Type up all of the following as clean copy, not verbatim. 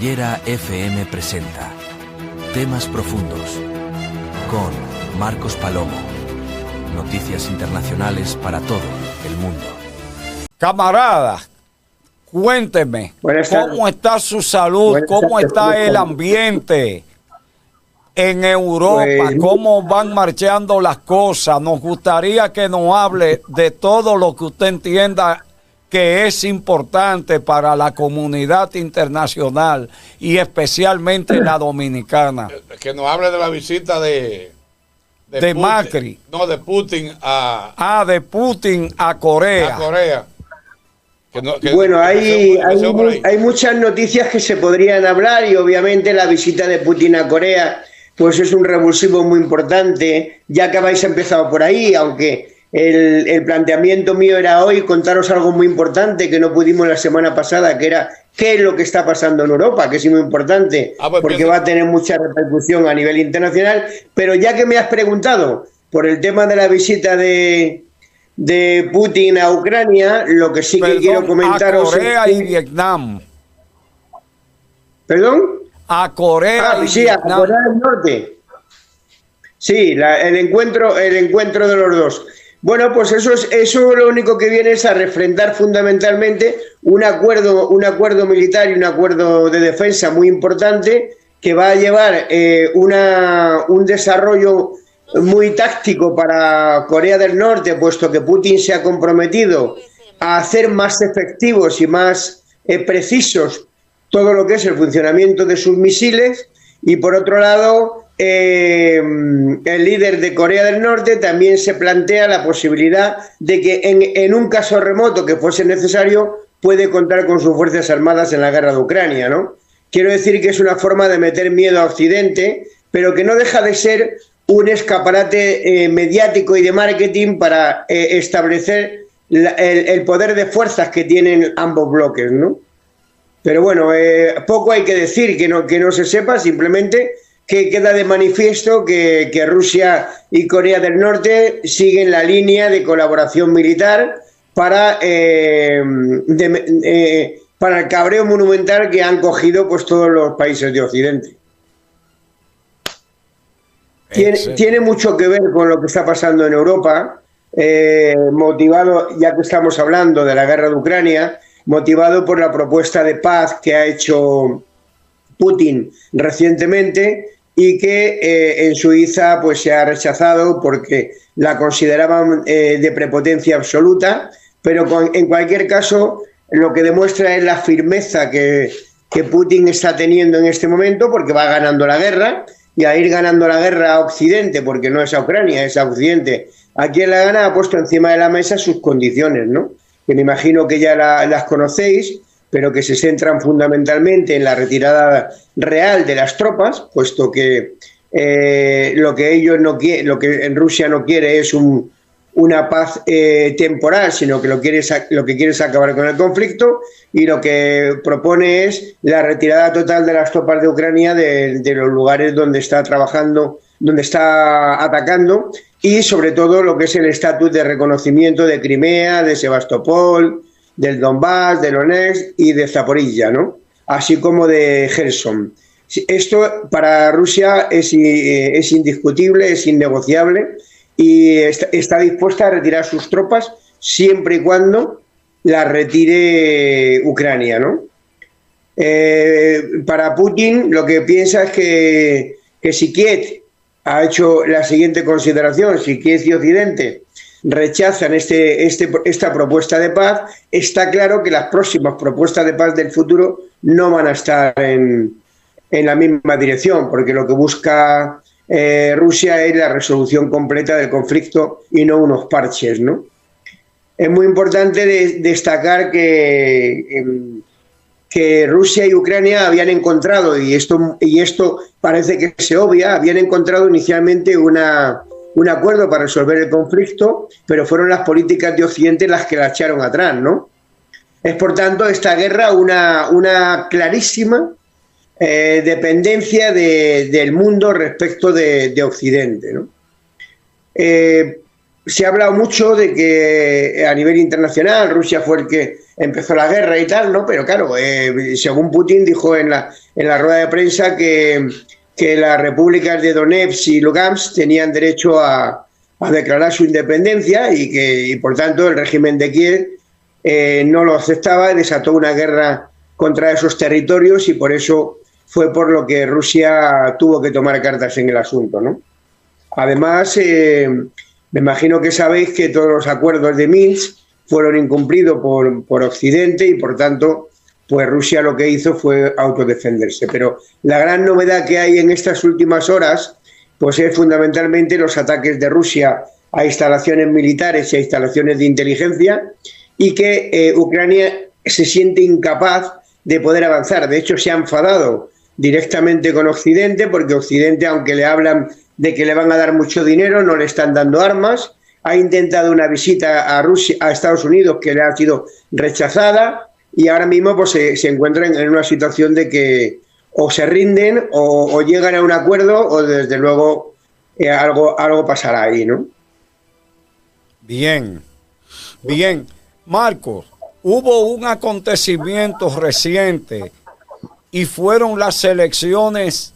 Cordillera FM presenta Temas Profundos con Marcos Palomo. Noticias internacionales para todo el mundo. Camaradas, cuénteme, ¿cómo está su salud? ¿Cómo está el ambiente en Europa? ¿Cómo van marchando las cosas? Nos gustaría que nos hable de todo lo que usted entienda que es importante para la comunidad internacional y especialmente la dominicana. Que nos hable de la visita de Putin, Macri. No, de Putin a... de Putin a Corea. A Corea. Bueno, hay muchas noticias que se podrían hablar y obviamente la visita de Putin a Corea pues es un revulsivo muy importante, ya que habéis empezado por ahí, aunque el planteamiento mío era hoy contaros algo muy importante que no pudimos la semana pasada, que era qué es lo que está pasando en Europa, que es muy importante, porque va a tener mucha repercusión a nivel internacional. Pero ya que me has preguntado por el tema de la visita de Putin a Ucrania, lo que sí que quiero comentaros a Corea y Vietnam. ¿Perdón? A Corea y sí, Vietnam. A Corea del Norte. Sí, el encuentro de los dos. Bueno, pues eso lo único que viene es a refrendar fundamentalmente un acuerdo militar y un acuerdo de defensa muy importante que va a llevar un desarrollo muy táctico para Corea del Norte, puesto que Putin se ha comprometido a hacer más efectivos y más precisos todo lo que es el funcionamiento de sus misiles. Y por otro lado, el líder de Corea del Norte también se plantea la posibilidad de que en un caso remoto que fuese necesario puede contar con sus fuerzas armadas en la guerra de Ucrania, ¿no? Quiero decir que es una forma de meter miedo a Occidente, pero que no deja de ser un escaparate mediático y de marketing para establecer el poder de fuerzas que tienen ambos bloques, ¿no? Pero bueno, poco hay que decir que no se sepa, simplemente que queda de manifiesto que Rusia y Corea del Norte siguen la línea de colaboración militar para el cabreo monumental que han cogido pues todos los países de Occidente. Tiene mucho que ver con lo que está pasando en Europa, motivado, ya que estamos hablando de la guerra de Ucrania, motivado por la propuesta de paz que ha hecho Putin recientemente y que en Suiza pues se ha rechazado porque la consideraban de prepotencia absoluta, pero en cualquier caso lo que demuestra es la firmeza que Putin está teniendo en este momento, porque va ganando la guerra, y a ir ganando la guerra a Occidente, porque no es a Ucrania, es a Occidente, a quien la gana ha puesto encima de la mesa sus condiciones, ¿no? Que me imagino que ya las conocéis, pero que se centran fundamentalmente en la retirada real de las tropas, puesto que lo que en Rusia no quiere es una paz temporal, sino que lo que quiere es acabar con el conflicto, y lo que propone es la retirada total de las tropas de Ucrania de los lugares donde está trabajando, donde está atacando, y sobre todo lo que es el estatus de reconocimiento de Crimea, de Sebastopol, del Donbass, de Donetsk y de Zaporilla, ¿no? Así como de Gerson. Esto para Rusia es indiscutible, es innegociable, y está dispuesta a retirar sus tropas siempre y cuando las retire Ucrania, ¿no? Para Putin lo que piensa es que si Kiev ha hecho la siguiente consideración: si Kiev y Occidente rechazan esta propuesta de paz, está claro que las próximas propuestas de paz del futuro no van a estar en la misma dirección, porque lo que busca Rusia es la resolución completa del conflicto y no unos parches, ¿no? Es muy importante destacar que Rusia y Ucrania habían encontrado, y esto parece que se obvia, habían encontrado inicialmente un acuerdo para resolver el conflicto, pero fueron las políticas de Occidente las que la echaron atrás, ¿no? Es, por tanto, esta guerra una clarísima dependencia del mundo respecto de Occidente, ¿no? Se ha hablado mucho de que a nivel internacional Rusia fue empezó la guerra y tal, ¿no? Pero claro, según Putin dijo en la rueda de prensa que las repúblicas de Donetsk y Lugansk tenían derecho a declarar su independencia y por tanto el régimen de Kiev no lo aceptaba y desató una guerra contra esos territorios y por eso fue por lo que Rusia tuvo que tomar cartas en el asunto, ¿no? Además, me imagino que sabéis que todos los acuerdos de Minsk fueron incumplidos por Occidente y por tanto pues Rusia lo que hizo fue autodefenderse. Pero la gran novedad que hay en estas últimas horas pues es fundamentalmente los ataques de Rusia a instalaciones militares y a instalaciones de inteligencia y que Ucrania se siente incapaz de poder avanzar. De hecho, se ha enfadado directamente con Occidente porque Occidente, aunque le hablan de que le van a dar mucho dinero, no le están dando armas. Ha intentado una visita a Estados Unidos que le ha sido rechazada y ahora mismo pues se encuentran en una situación de que o se rinden o llegan a un acuerdo o desde luego algo pasará ahí, ¿no? Bien. Marcos, hubo un acontecimiento reciente y fueron las elecciones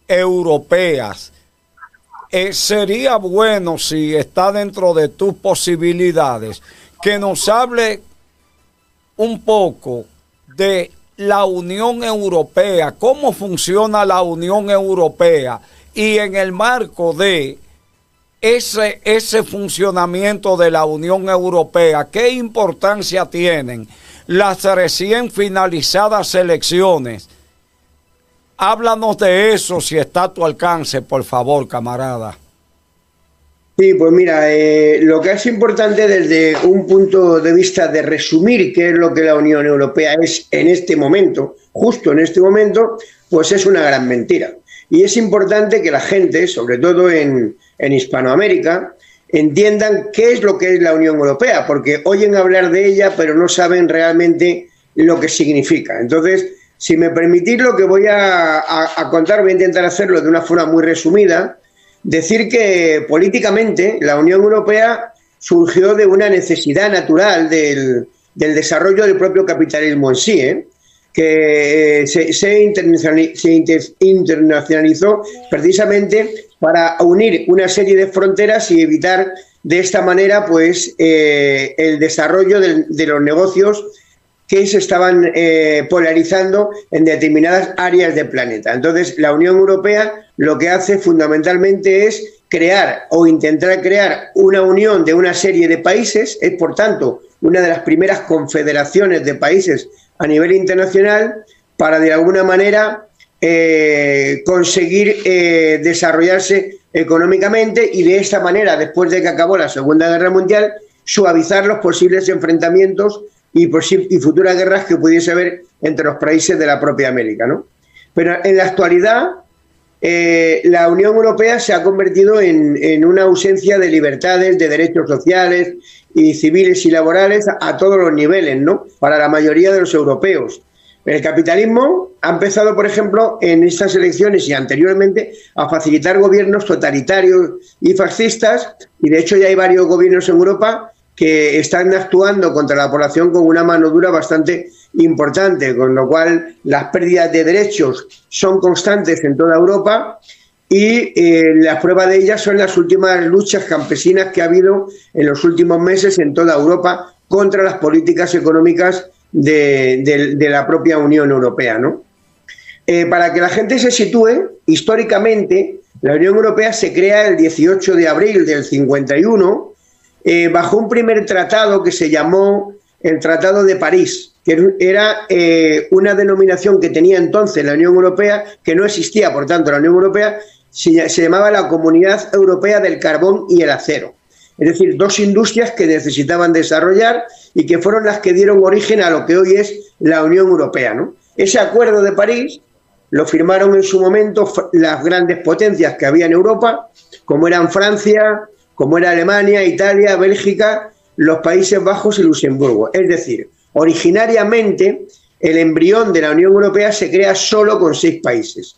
europeas. Sería bueno, si está dentro de tus posibilidades, que nos hable un poco de la Unión Europea, cómo funciona la Unión Europea y en el marco de ese funcionamiento de la Unión Europea, ¿qué importancia tienen las recién finalizadas elecciones? Háblanos de eso si está a tu alcance, por favor, camarada. Sí, pues mira, lo que es importante desde un punto de vista de resumir qué es lo que la Unión Europea es en este momento, justo en este momento, pues es una gran mentira. Y es importante que la gente, sobre todo en Hispanoamérica, entiendan qué es lo que es la Unión Europea, porque oyen hablar de ella, pero no saben realmente lo que significa. Entonces, si me permitís lo que voy a contar, voy a intentar hacerlo de una forma muy resumida, decir que políticamente la Unión Europea surgió de una necesidad natural del desarrollo del propio capitalismo en sí, que se internacionalizó precisamente para unir una serie de fronteras y evitar de esta manera pues el desarrollo de los negocios que se estaban polarizando en determinadas áreas del planeta. Entonces, la Unión Europea lo que hace fundamentalmente es crear o intentar crear una unión de una serie de países, es por tanto una de las primeras confederaciones de países a nivel internacional para de alguna manera conseguir desarrollarse económicamente y de esta manera, después de que acabó la Segunda Guerra Mundial, suavizar los posibles enfrentamientos y futuras guerras que pudiese haber entre los países de la propia América, ¿no? Pero en la actualidad la Unión Europea se ha convertido en una ausencia de libertades, de derechos sociales y civiles y laborales a todos los niveles, ¿no? Para la mayoría de los europeos. El capitalismo ha empezado, por ejemplo, en estas elecciones y anteriormente a facilitar gobiernos totalitarios y fascistas, y de hecho ya hay varios gobiernos en Europa que están actuando contra la población con una mano dura bastante importante, con lo cual las pérdidas de derechos son constantes en toda Europa y la prueba de ellas son las últimas luchas campesinas que ha habido en los últimos meses en toda Europa contra las políticas económicas de la propia Unión Europea, ¿no? Para que la gente se sitúe, históricamente la Unión Europea se crea el 18 de abril del 51 bajo un primer tratado que se llamó el Tratado de París, que era una denominación que tenía entonces la Unión Europea, que no existía, por tanto, la Unión Europea se llamaba la Comunidad Europea del Carbón y el Acero. Es decir, dos industrias que necesitaban desarrollar y que fueron las que dieron origen a lo que hoy es la Unión Europea, ¿no? Ese acuerdo de París lo firmaron en su momento las grandes potencias que había en Europa, como eran Francia, como era Alemania, Italia, Bélgica, los Países Bajos y Luxemburgo. Es decir, originariamente el embrión de la Unión Europea se crea solo con 6 países,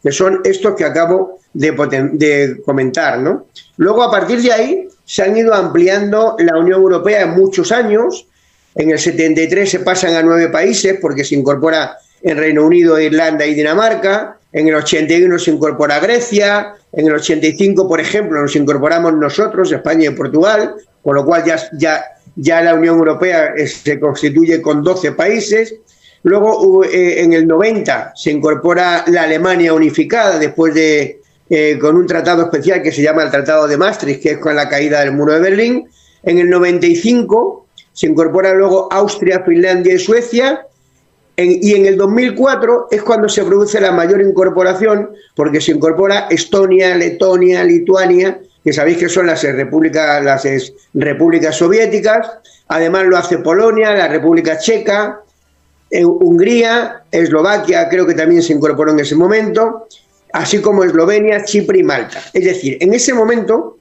que son estos que acabo de comentar, ¿no? Luego, a partir de ahí, se han ido ampliando la Unión Europea en muchos años En el 73 se pasan a 9 países porque se incorpora en Reino Unido, Irlanda y Dinamarca. En el 81 se incorpora Grecia. En el 85, por ejemplo, nos incorporamos nosotros, España y Portugal, con lo cual ya la Unión Europea se constituye con 12 países. Luego, en el 90 se incorpora la Alemania unificada después de con un tratado especial que se llama el Tratado de Maastricht, que es con la caída del muro de Berlín. En el 95 se incorpora luego Austria, Finlandia y Suecia. Y en el 2004 es cuando se produce la mayor incorporación, porque se incorpora Estonia, Letonia, Lituania, que sabéis que son las repúblicas soviéticas. Además lo hace Polonia, la República Checa, Hungría, Eslovaquia, creo que también se incorporó en ese momento, así como Eslovenia, Chipre y Malta. Es decir, en ese momento,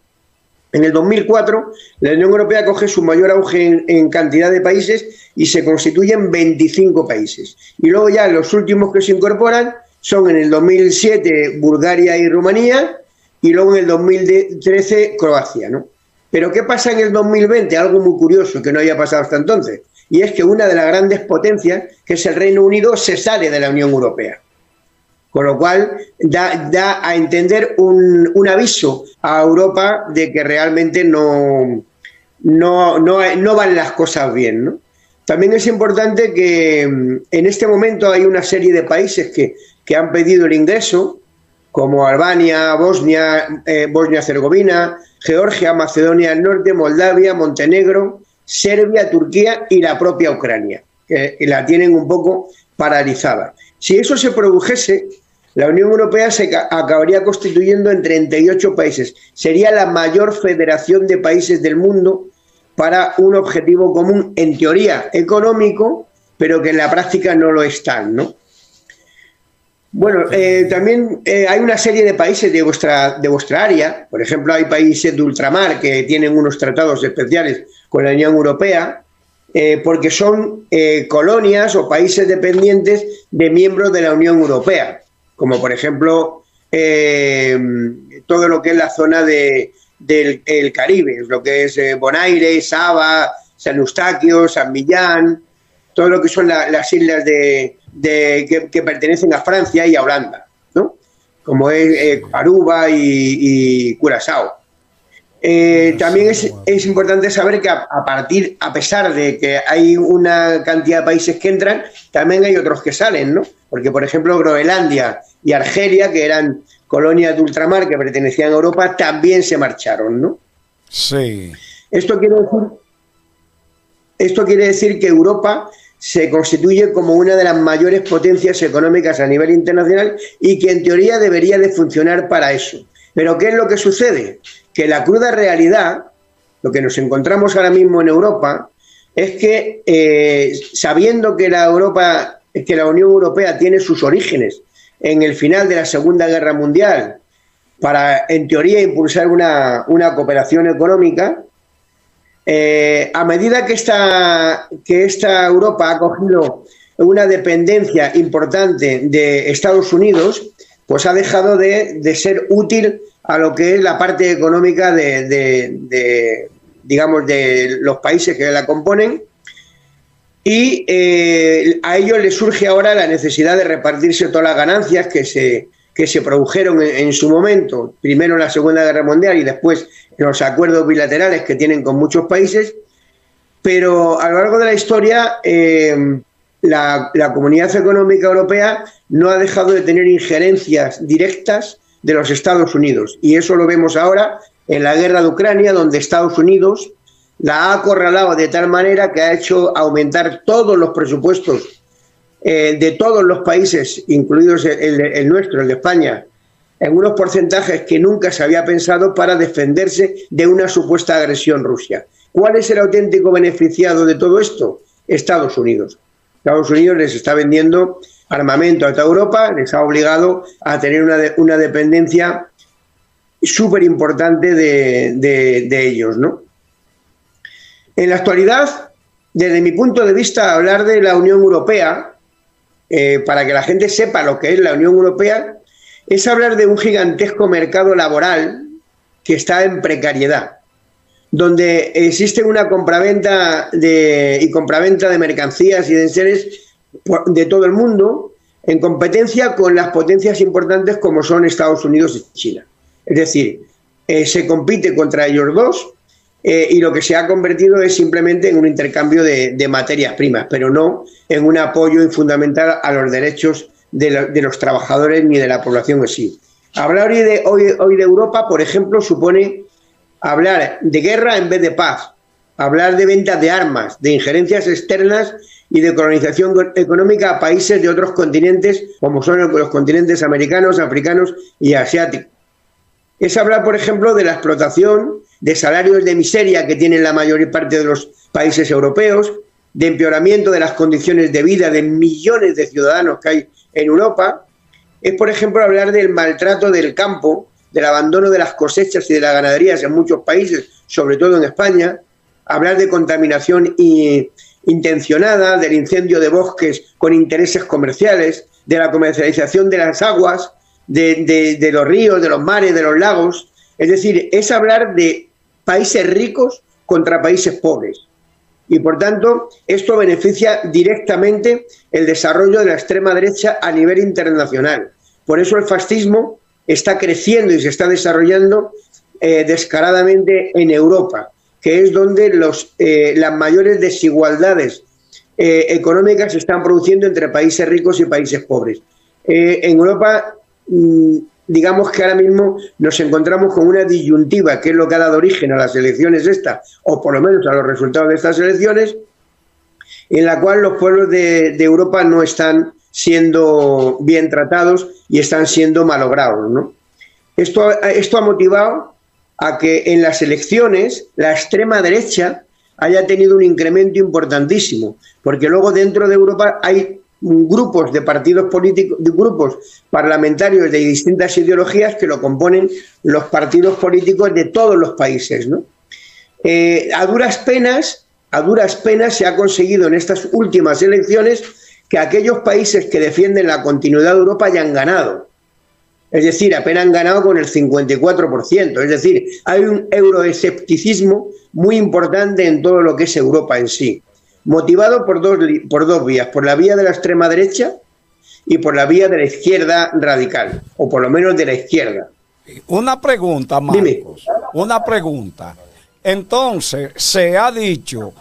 en el 2004, la Unión Europea coge su mayor auge en cantidad de países y se constituyen 25 países. Y luego ya los últimos que se incorporan son en el 2007 Bulgaria y Rumanía y luego en el 2013 Croacia, ¿no? Pero ¿qué pasa en el 2020? Algo muy curioso que no había pasado hasta entonces. Y es que una de las grandes potencias, que es el Reino Unido, se sale de la Unión Europea. Con lo cual da a entender un aviso a Europa de que realmente no van las cosas bien, ¿no? También es importante que en este momento hay una serie de países que han pedido el ingreso, como Albania, Bosnia-Herzegovina, Georgia, Macedonia del Norte, Moldavia, Montenegro, Serbia, Turquía y la propia Ucrania, que la tienen un poco paralizada. Si eso se produjese, la Unión Europea se acabaría constituyendo en 38 países. Sería la mayor federación de países del mundo para un objetivo común, en teoría económico, pero que en la práctica no lo están, ¿no? Bueno, también hay una serie de países de vuestra área. Por ejemplo, hay países de ultramar que tienen unos tratados especiales con la Unión Europea, porque son colonias o países dependientes de miembros de la Unión Europea, como por ejemplo todo lo que es la zona del Caribe, lo que es Bonaire, Saba, San Eustaquio, San Millán, todo lo que son las islas que pertenecen a Francia y a Holanda, ¿no? Como es Aruba y Curazao. También es importante saber que a pesar de que hay una cantidad de países que entran, también hay otros que salen, ¿no? Porque, por ejemplo, Groenlandia y Argelia, que eran colonias de ultramar que pertenecían a Europa, también se marcharon, ¿no? Sí. Esto quiere decir que Europa se constituye como una de las mayores potencias económicas a nivel internacional y que en teoría debería de funcionar para eso. Pero ¿qué es lo que sucede? Que la cruda realidad, lo que nos encontramos ahora mismo en Europa, es que sabiendo que la Unión Europea tiene sus orígenes en el final de la Segunda Guerra Mundial para, en teoría, impulsar una cooperación económica, a medida que esta Europa ha cogido una dependencia importante de Estados Unidos, pues ha dejado de ser útil a lo que es la parte económica digamos, de los países que la componen, y a ellos les surge ahora la necesidad de repartirse todas las ganancias que se produjeron en su momento, primero en la Segunda Guerra Mundial y después en los acuerdos bilaterales que tienen con muchos países. Pero a lo largo de la historia la Comunidad Económica Europea no ha dejado de tener injerencias directas de los Estados Unidos, y eso lo vemos ahora en la guerra de Ucrania, donde Estados Unidos la ha acorralado de tal manera que ha hecho aumentar todos los presupuestos de todos los países, incluidos el nuestro, el de España, en unos porcentajes que nunca se había pensado para defenderse de una supuesta agresión rusa. ¿Cuál es el auténtico beneficiado de todo esto? Estados Unidos. Estados Unidos les está vendiendo armamento a toda Europa, les ha obligado a tener una dependencia súper importante de ellos, ¿no? En la actualidad, desde mi punto de vista, hablar de la Unión Europea, para que la gente sepa lo que es la Unión Europea, es hablar de un gigantesco mercado laboral que está en precariedad. donde existe una compraventa de mercancías y de enseres de todo el mundo, en competencia con las potencias importantes como son Estados Unidos y China. Es decir, se compite contra ellos dos y lo que se ha convertido es simplemente en un intercambio de materias primas, pero no en un apoyo fundamental a los derechos de los trabajadores ni de la población en sí. Hablar hoy de Europa, por ejemplo, supone hablar de guerra en vez de paz, hablar de ventas de armas, de injerencias externas y de colonización económica a países de otros continentes, como son los continentes americanos, africanos y asiáticos. Es hablar, por ejemplo, de la explotación, de salarios de miseria que tienen la mayor parte de los países europeos, de empeoramiento de las condiciones de vida de millones de ciudadanos que hay en Europa. Es, por ejemplo, hablar del maltrato del campo, del abandono de las cosechas y de las ganaderías en muchos países, sobre todo en España, hablar de contaminación intencionada, del incendio de bosques con intereses comerciales, de la comercialización de las aguas, de los ríos, de los mares, de los lagos. Es decir, es hablar de países ricos contra países pobres. Y, por tanto, esto beneficia directamente el desarrollo de la extrema derecha a nivel internacional. Por eso el fascismo está creciendo y se está desarrollando descaradamente en Europa, que es donde las mayores desigualdades económicas se están produciendo entre países ricos y países pobres. En Europa, digamos que ahora mismo nos encontramos con una disyuntiva, que es lo que ha dado origen a las elecciones estas, o por lo menos a los resultados de estas elecciones, en la cual los pueblos de Europa no están siendo bien tratados y están siendo malogrados, ¿no? Esto ha motivado a que en las elecciones la extrema derecha haya tenido un incremento importantísimo, porque luego dentro de Europa hay grupos de partidos políticos, de grupos parlamentarios de distintas ideologías que lo componen los partidos políticos de todos los países, ¿no? A duras penas se ha conseguido en estas últimas elecciones que aquellos países que defienden la continuidad de Europa hayan ganado. Es decir, apenas han ganado con el 54%. Es decir, hay un euroescepticismo muy importante en todo lo que es Europa en sí, motivado por dos vías, por la vía de la extrema derecha y por la vía de la izquierda radical, o por lo menos de la izquierda. Una pregunta, Marcos. Dime. Una pregunta. Entonces, se ha dicho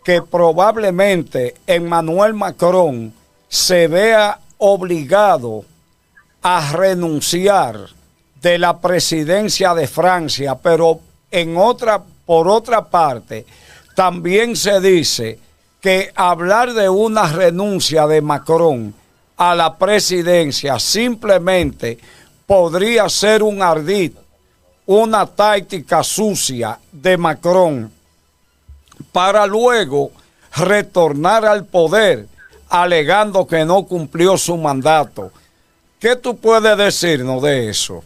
que probablemente Emmanuel Macron se vea obligado a renunciar de la presidencia de Francia, pero por otra parte, también se dice que hablar de una renuncia de Macron a la presidencia simplemente podría ser un ardid, una táctica sucia de Macron para luego retornar al poder alegando que no cumplió su mandato. ¿Qué tú puedes decirnos de eso?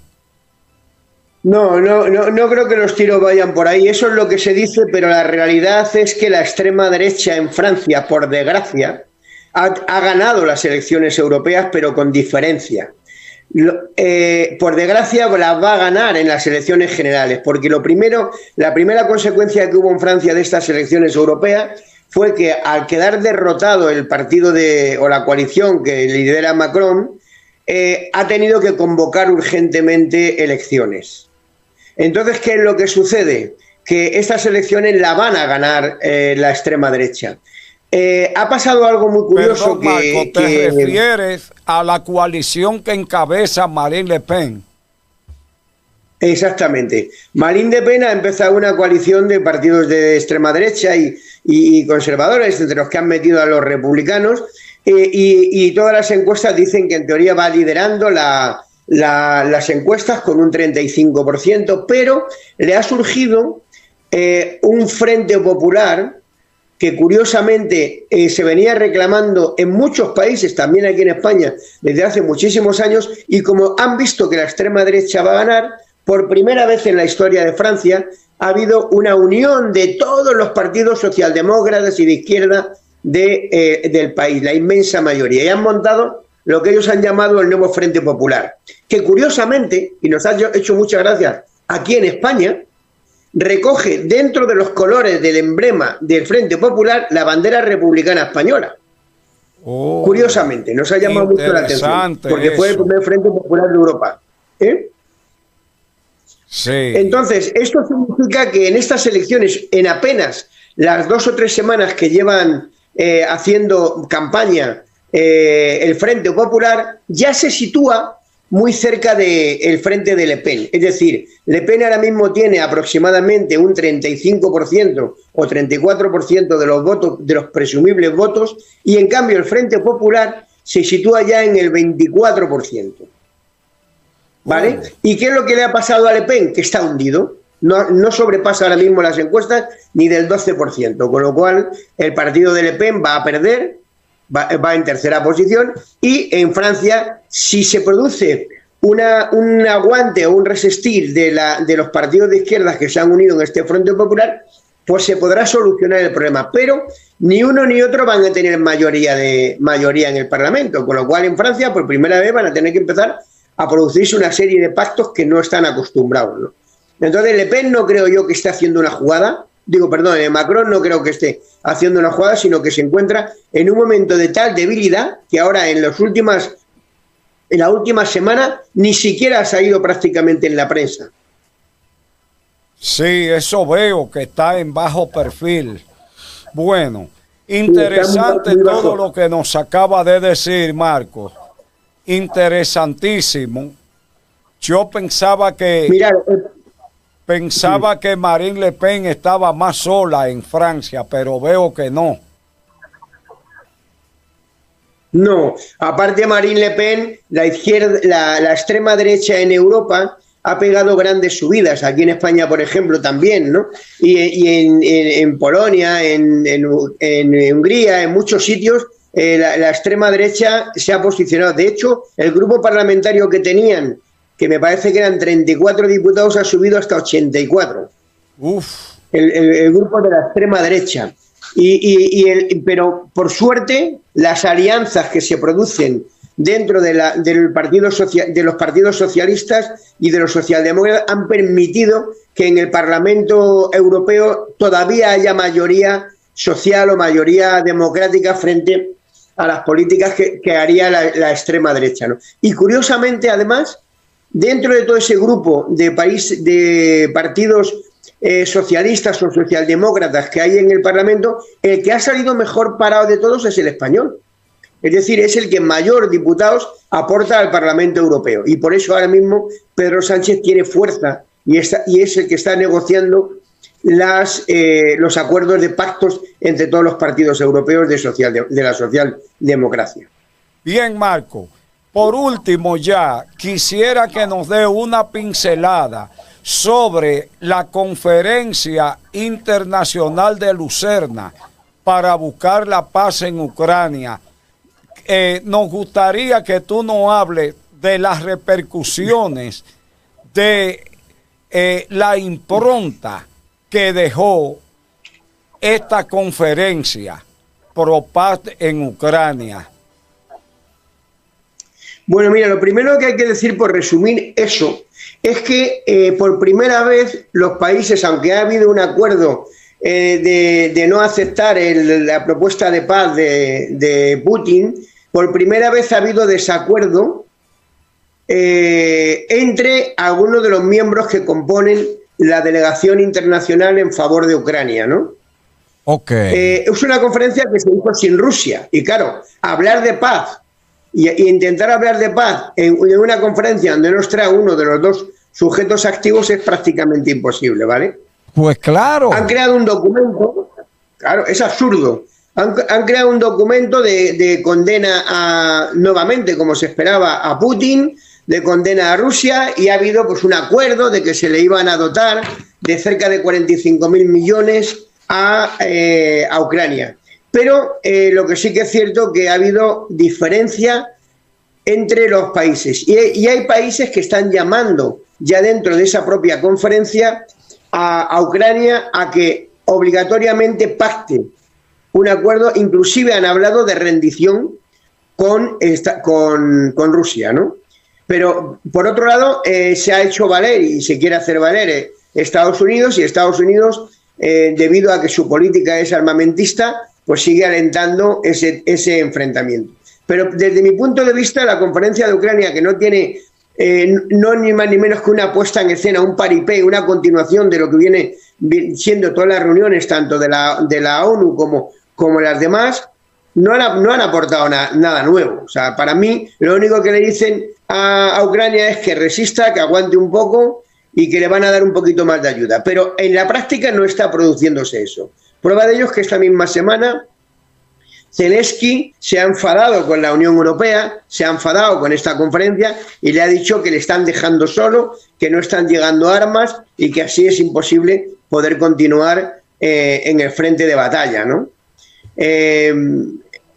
No creo que los tiros vayan por ahí. Eso es lo que se dice, pero la realidad es que la extrema derecha en Francia, por desgracia, ha ganado las elecciones europeas, pero con diferencia. Por desgracia, las va a ganar en las elecciones generales, porque la primera consecuencia que hubo en Francia de estas elecciones europeas fue que al quedar derrotado el partido o la coalición que lidera Macron, ha tenido que convocar urgentemente elecciones. Entonces, ¿qué es lo que sucede? Que estas elecciones la van a ganar la extrema derecha. Ha pasado algo muy curioso. Perdón, Marco, ¿te refieres a la coalición que encabeza Marine Le Pen? Exactamente. Marine Le Pen ha empezado una coalición de partidos de extrema derecha y conservadores, entre los que han metido a los republicanos, y todas las encuestas dicen que en teoría va liderando las encuestas con un 35%, pero le ha surgido un frente popular que curiosamente se venía reclamando en muchos países, también aquí en España, desde hace muchísimos años, y como han visto que la extrema derecha va a ganar, por primera vez en la historia de Francia ha habido una unión de todos los partidos socialdemócratas y de izquierda del país, la inmensa mayoría, y han montado lo que ellos han llamado el nuevo Frente Popular, que curiosamente, y nos ha hecho muchas gracias aquí en España, recoge dentro de los colores del emblema del Frente Popular la bandera republicana española. Curiosamente, nos ha llamado mucho la atención, porque fue el primer Frente Popular de Europa. Sí. Entonces, esto significa que en estas elecciones, en apenas las 2 o 3 semanas que llevan haciendo campaña el Frente Popular, ya se sitúa muy cerca del frente de Le Pen. Es decir, Le Pen ahora mismo tiene aproximadamente un 35% o 34% de los votos, de los presumibles votos, y en cambio el Frente Popular se sitúa ya en el 24%. ¿Vale? ¿Y qué es lo que le ha pasado a Le Pen? Que está hundido. No sobrepasa ahora mismo las encuestas ni del 12%, con lo cual el partido de Le Pen va a perder, va en tercera posición, y en Francia, si se produce un aguante o un resistir de los partidos de izquierdas que se han unido en este Frente Popular, pues se podrá solucionar el problema, pero ni uno ni otro van a tener mayoría en el Parlamento, con lo cual en Francia por primera vez van a tener que empezar a producirse una serie de pactos que no están acostumbrados, ¿no? Entonces Le Pen no creo yo que esté haciendo una jugada, Macron no creo que esté haciendo una jugada, sino que se encuentra en un momento de tal debilidad que ahora en la última semana ni siquiera se ha ido prácticamente en la prensa. Sí, eso veo, que está en bajo perfil. Bueno, interesante sí, todo lo que nos acaba de decir Marcos. Interesantísimo. Yo pensaba que... Pensaba que Marine Le Pen estaba más sola en Francia, pero veo que no. No, aparte de Marine Le Pen, la extrema derecha en Europa ha pegado grandes subidas. Aquí en España, por ejemplo, también, ¿no? Y en Polonia, en Hungría, en muchos sitios, la extrema derecha se ha posicionado. De hecho, el grupo parlamentario que tenían, que me parece que eran 34 diputados, ha subido hasta 84. Uf. El grupo de la extrema derecha. Pero por suerte, las alianzas que se producen dentro de los partidos socialistas y de los socialdemócratas han permitido que en el Parlamento Europeo todavía haya mayoría social o mayoría democrática frente a las políticas que haría la extrema derecha, ¿no? Y curiosamente, además, dentro de todo ese grupo de partidos socialistas o socialdemócratas que hay en el Parlamento, el que ha salido mejor parado de todos es el español. Es decir, es el que mayor diputados aporta al Parlamento Europeo. Y por eso ahora mismo Pedro Sánchez tiene fuerza y es el que está negociando los acuerdos de pactos entre todos los partidos europeos de la socialdemocracia. Bien, Marco. Por último, ya quisiera que nos dé una pincelada sobre la Conferencia Internacional de Lucerna para buscar la paz en Ucrania. Nos gustaría que tú nos hables de las repercusiones de la impronta que dejó esta conferencia pro paz en Ucrania. Bueno, mira, lo primero que hay que decir, por resumir eso, es que por primera vez los países, aunque ha habido un acuerdo de no aceptar la propuesta de paz de Putin, por primera vez ha habido desacuerdo entre algunos de los miembros que componen la delegación internacional en favor de Ucrania, ¿no? Okay. Es una conferencia que se hizo sin Rusia, y claro, hablar de paz y intentar hablar de paz en una conferencia donde no está uno de los dos sujetos activos es prácticamente imposible, ¿vale? Pues claro. Han creado un documento, claro, es absurdo. Han creado un documento de condena nuevamente, como se esperaba, a Putin, de condena a Rusia, y ha habido pues un acuerdo de que se le iban a dotar de cerca de 45.000 millones a Ucrania. Pero lo que sí que es cierto que ha habido diferencia entre los países. Y hay países que están llamando ya dentro de esa propia conferencia a Ucrania a que obligatoriamente pacte un acuerdo. Inclusive han hablado de rendición con Rusia, ¿no? Pero, por otro lado, se ha hecho valer y se quiere hacer valer Estados Unidos, y Estados Unidos, debido a que su política es armamentista, pues sigue alentando ese enfrentamiento. Pero desde mi punto de vista, la conferencia de Ucrania, que no tiene no ni más ni menos que una puesta en escena, un paripé, una continuación de lo que viene siendo todas las reuniones, tanto de la ONU como las demás, no han aportado nada nuevo. O sea, para mí, lo único que le dicen a Ucrania es que resista, que aguante un poco y que le van a dar un poquito más de ayuda. Pero en la práctica no está produciéndose eso. Prueba de ello es que esta misma semana Zelensky se ha enfadado con la Unión Europea, se ha enfadado con esta conferencia y le ha dicho que le están dejando solo, que no están llegando armas y que así es imposible poder continuar en el frente de batalla, ¿no?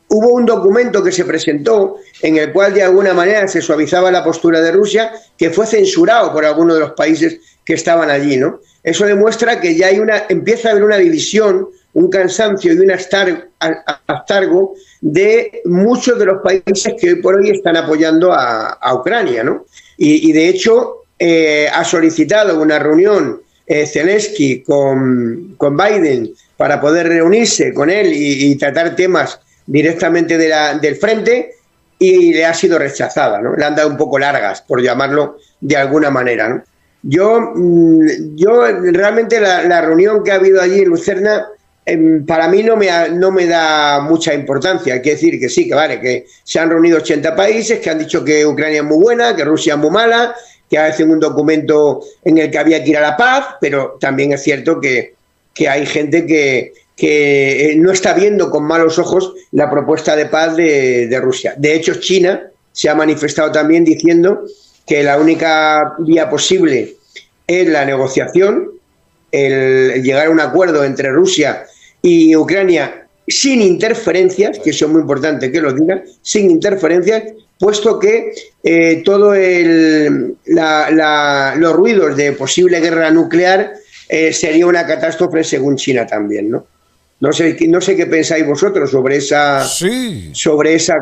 Hubo un documento que se presentó en el cual de alguna manera se suavizaba la postura de Rusia, que fue censurado por algunos de los países que estaban allí, ¿no? Eso demuestra que ya empieza a haber una división, un cansancio y un hartazgo de muchos de los países que hoy por hoy están apoyando a Ucrania, ¿no? Y de hecho ha solicitado una reunión Zelensky con Biden para poder reunirse con él y tratar temas directamente del frente, y le ha sido rechazada, ¿no? Le han dado un poco largas, por llamarlo de alguna manera, ¿no? Yo realmente la reunión que ha habido allí en Lucerna, para mí no me da mucha importancia. Hay que decir que sí, que vale, que se han reunido 80 países, que han dicho que Ucrania es muy buena, que Rusia es muy mala, que hacen un documento en el que había que ir a la paz, pero también es cierto que hay gente que no está viendo con malos ojos la propuesta de paz de Rusia. De hecho, China se ha manifestado también diciendo que la única vía posible es la negociación, el llegar a un acuerdo entre Rusia y Ucrania sin interferencias, que eso es muy importante que lo digan, sin interferencias, puesto que todos los ruidos de posible guerra nuclear sería una catástrofe según China también, ¿no? No sé qué pensáis vosotros sobre esa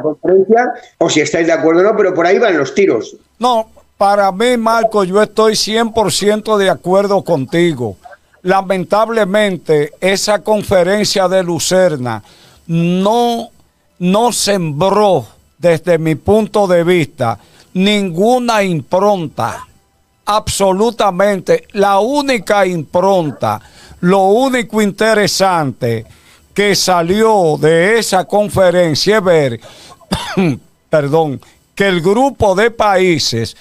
conferencia, o si estáis de acuerdo o no, pero por ahí van los tiros. No, para mí, Marco, yo estoy 100% de acuerdo contigo. Lamentablemente, esa conferencia de Lucerna no sembró, desde mi punto de vista, ninguna impronta. Absolutamente. La única impronta, lo único interesante que salió de esa conferencia es ver, que el grupo de países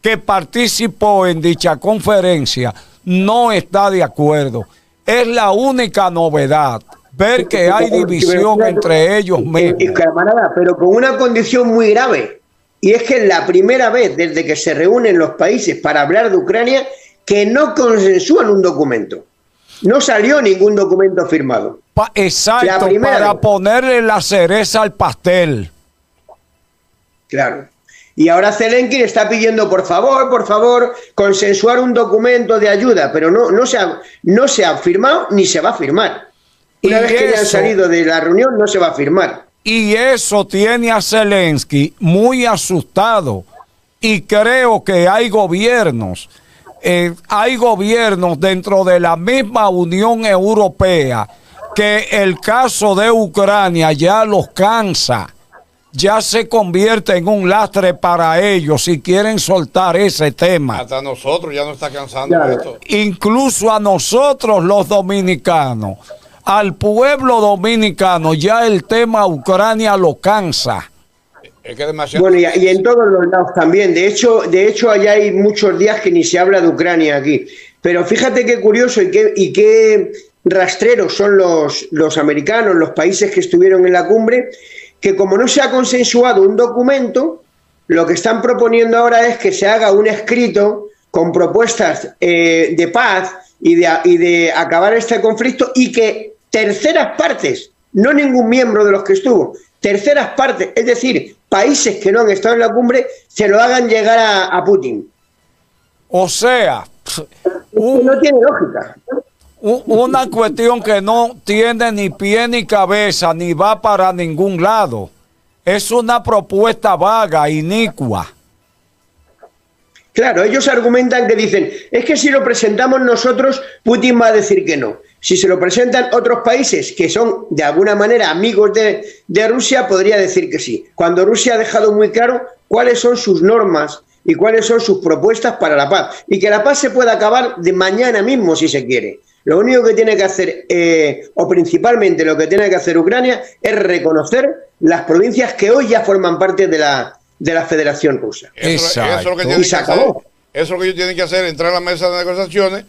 que participó en dicha conferencia no está de acuerdo. Es la única novedad, ver que hay división entre ellos mismos. Camarada, pero con una condición muy grave, y es que es la primera vez desde que se reúnen los países para hablar de Ucrania que no consensúan un documento. No salió ningún documento firmado. Exacto, para ponerle la cereza al pastel. Claro. Y ahora Zelensky está pidiendo, por favor, consensuar un documento de ayuda, pero no se ha firmado ni se va a firmar. Una vez que hayan salido de la reunión, no se va a firmar. Y eso tiene a Zelensky muy asustado. Y creo que hay gobiernos dentro de la misma Unión Europea que el caso de Ucrania ya los cansa. Ya se convierte en un lastre para ellos si quieren soltar ese tema. Hasta nosotros ya nos está cansando esto. Incluso a nosotros los dominicanos, al pueblo dominicano, ya el tema Ucrania lo cansa. Es que demasiado. Bueno, y en todos los lados también. De hecho, allá hay muchos días que ni se habla de Ucrania aquí. Pero fíjate qué curioso y qué rastreros son los americanos, los países que estuvieron en la cumbre, que como no se ha consensuado un documento, lo que están proponiendo ahora es que se haga un escrito con propuestas de paz y de acabar este conflicto, y que terceras partes, no ningún miembro de los que estuvo, terceras partes, es decir, países que no han estado en la cumbre, se lo hagan llegar a Putin. O sea, no tiene lógica. Una cuestión que no tiene ni pie ni cabeza, ni va para ningún lado. Es una propuesta vaga, inicua. Claro, ellos argumentan que dicen, es que si lo presentamos nosotros, Putin va a decir que no. Si se lo presentan otros países que son de alguna manera amigos de Rusia, podría decir que sí. Cuando Rusia ha dejado muy claro cuáles son sus normas y cuáles son sus propuestas para la paz. Y que la paz se pueda acabar de mañana mismo si se quiere. Lo único que tiene que hacer, o principalmente lo que tiene que hacer Ucrania, es reconocer las provincias que hoy ya forman parte de la Federación Rusa. Eso es lo que tienen que hacer. Eso es lo que ellos tienen que hacer, entrar a la mesa de negociaciones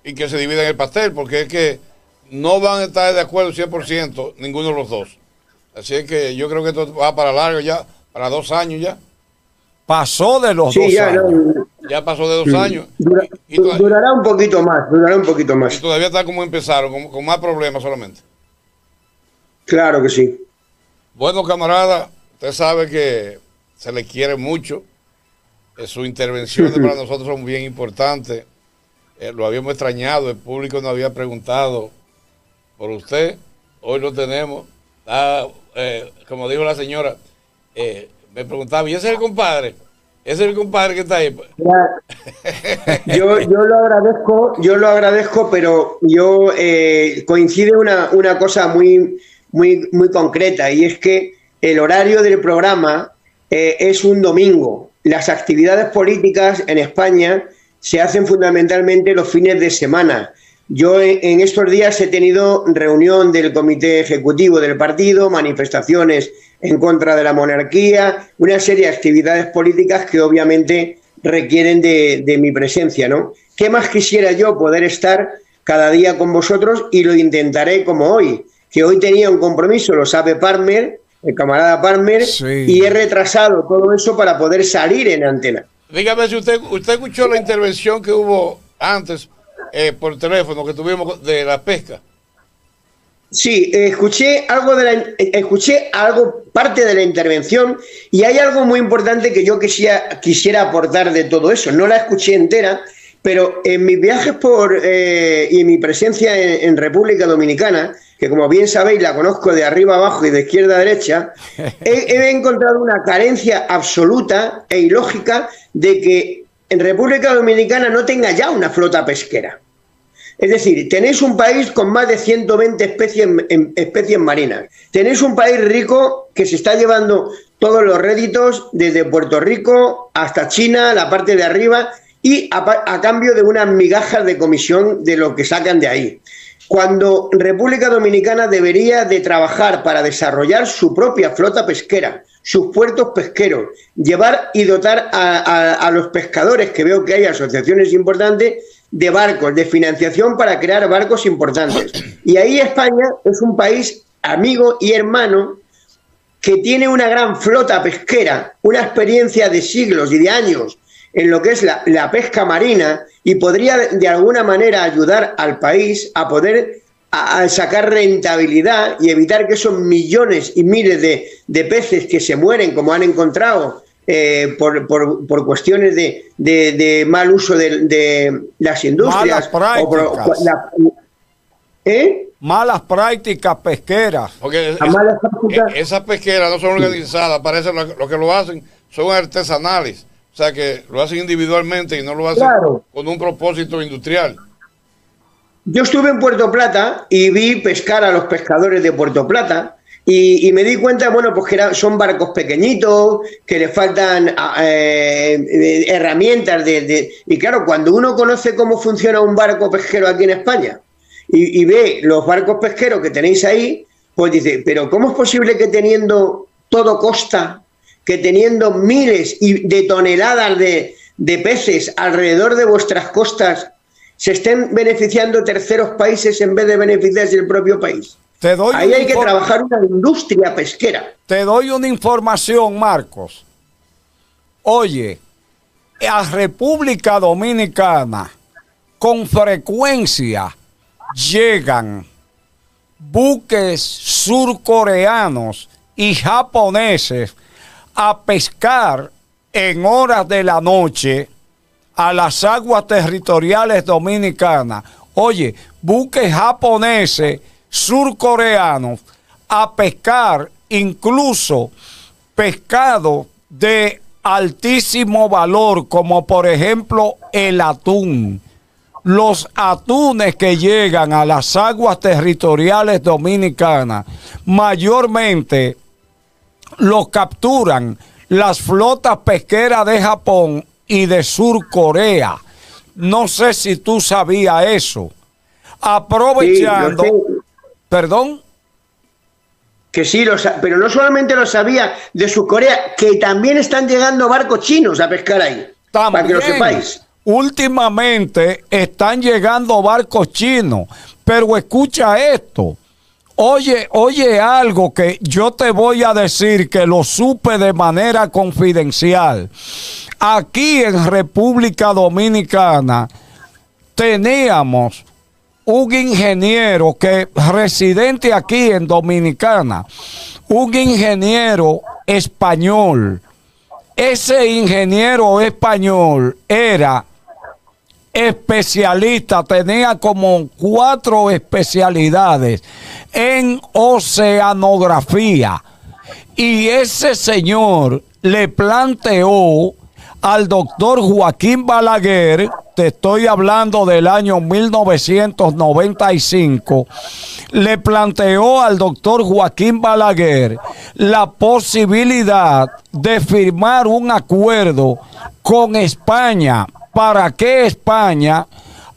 y que se dividan el pastel, porque es que no van a estar de acuerdo 100% ninguno de los dos. Así es que yo creo que esto va para largo ya, para 2 años ya. Pasó de los 2 años. Ya pasó de 2 años. Durará un poquito más, Y todavía está como empezaron, con más problemas solamente. Claro que sí. Bueno, camarada, usted sabe que se le quiere mucho. Sus intervenciones para nosotros son bien importantes. Lo habíamos extrañado, el público nos había preguntado por usted. Hoy lo tenemos. Como dijo la señora, me preguntaba, ¿y ese es el compadre? Ese es el compadre que está ahí. Yo lo agradezco, pero yo coincide una cosa muy concreta, y es que el horario del programa es un domingo. Las actividades políticas en España se hacen fundamentalmente los fines de semana. Yo en estos días he tenido reunión del comité ejecutivo del partido, manifestaciones en contra de la monarquía, una serie de actividades políticas que obviamente requieren de mi presencia, ¿no? ¿Qué más quisiera yo poder estar cada día con vosotros? Y lo intentaré como hoy, que hoy tenía un compromiso, lo sabe Palmer, el camarada Palmer, sí, y he retrasado todo eso para poder salir en antena. Dígame si usted escuchó la intervención que hubo antes por teléfono que tuvimos de la pesca. Sí, escuché parte de la intervención, y hay algo muy importante que yo quisiera aportar de todo eso. No la escuché entera, pero en mis viajes y en mi presencia en República Dominicana, que como bien sabéis la conozco de arriba abajo y de izquierda a derecha, he encontrado una carencia absoluta e ilógica de que en República Dominicana no tenga ya una flota pesquera. Es decir, tenéis un país con más de 120 especies marinas. Tenéis un país rico que se está llevando todos los réditos desde Puerto Rico hasta China, la parte de arriba, y a cambio de unas migajas de comisión de lo que sacan de ahí. Cuando República Dominicana debería de trabajar para desarrollar su propia flota pesquera, sus puertos pesqueros, llevar y dotar a los pescadores, que veo que hay asociaciones importantes, de barcos, de financiación para crear barcos importantes. Y ahí España es un país amigo y hermano que tiene una gran flota pesquera, una experiencia de siglos y de años en lo que es la pesca marina, y podría de alguna manera ayudar al país a poder a sacar rentabilidad y evitar que esos millones y miles de peces que se mueren, como han encontrado, por cuestiones de mal uso de las industrias. Malas prácticas. Malas prácticas pesqueras. Porque esas pesqueras no son organizadas, parece lo que lo hacen son artesanales. O sea, que lo hacen individualmente y no lo hacen con un propósito industrial. Yo estuve en Puerto Plata y vi pescar a los pescadores de Puerto Plata y me di cuenta, bueno, pues que son barcos pequeñitos, que les faltan herramientas y claro, cuando uno conoce cómo funciona un barco pesquero aquí en España y ve los barcos pesqueros que tenéis ahí, pues dice, pero ¿cómo es posible que teniendo todo costa, que teniendo miles de toneladas de peces alrededor de vuestras costas, se estén beneficiando terceros países en vez de beneficiarse el propio país? Ahí hay que trabajar una industria pesquera. Te doy una información, Marcos. Oye, a República Dominicana con frecuencia llegan buques surcoreanos y japoneses a pescar en horas de la noche a las aguas territoriales dominicanas. Oye, buques japoneses, surcoreanos, a pescar incluso pescado de altísimo valor, como por ejemplo el atún. Los atunes que llegan a las aguas territoriales dominicanas, mayormente los capturan las flotas pesqueras de Japón y de Sur Corea. No sé si tú sabías eso. Aprovechando, sí, perdón. Que sí, pero no solamente lo sabía de Sur Corea, que también están llegando barcos chinos a pescar ahí. También, para que lo sepáis. Últimamente están llegando barcos chinos, pero escucha esto. Oye algo que yo te voy a decir que lo supe de manera confidencial. Aquí en República Dominicana teníamos un ingeniero que residente aquí en Dominicana, un ingeniero español. Ese ingeniero español era especialista, tenía como 4 especialidades en oceanografía. Y ese señor le planteó al doctor Joaquín Balaguer, te estoy hablando del año 1995, le planteó al doctor Joaquín Balaguer la posibilidad de firmar un acuerdo con España para que España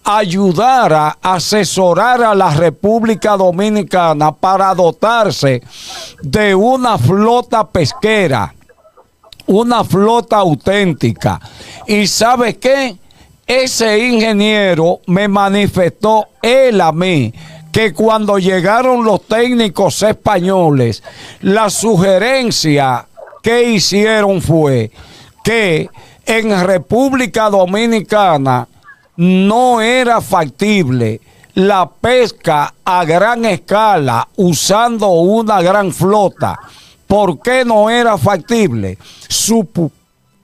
ayudara a asesorar a la República Dominicana para dotarse de una flota pesquera, una flota auténtica. ¿Y sabe qué? Ese ingeniero me manifestó él a mí que cuando llegaron los técnicos españoles, la sugerencia que hicieron fue que en República Dominicana no era factible la pesca a gran escala usando una gran flota. ¿Por qué no era factible?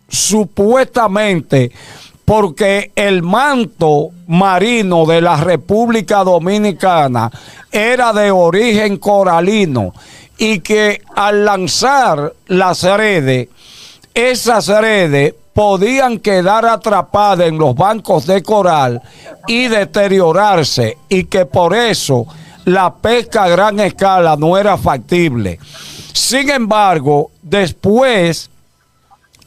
Supuestamente porque el manto marino de la República Dominicana era de origen coralino y que al lanzar las redes, esas redes podían quedar atrapadas en los bancos de coral y deteriorarse, y que por eso la pesca a gran escala no era factible. Sin embargo, después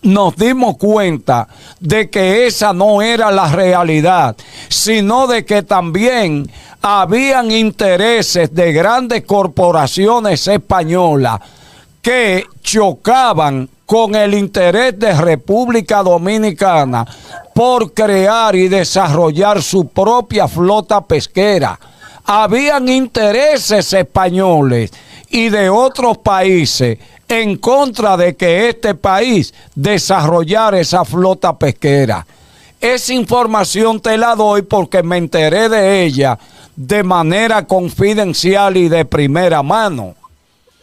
nos dimos cuenta de que esa no era la realidad, sino de que también habían intereses de grandes corporaciones españolas que chocaban con el interés de República Dominicana por crear y desarrollar su propia flota pesquera. Habían intereses españoles y de otros países en contra de que este país desarrollara esa flota pesquera. Esa información te la doy porque me enteré de ella de manera confidencial y de primera mano.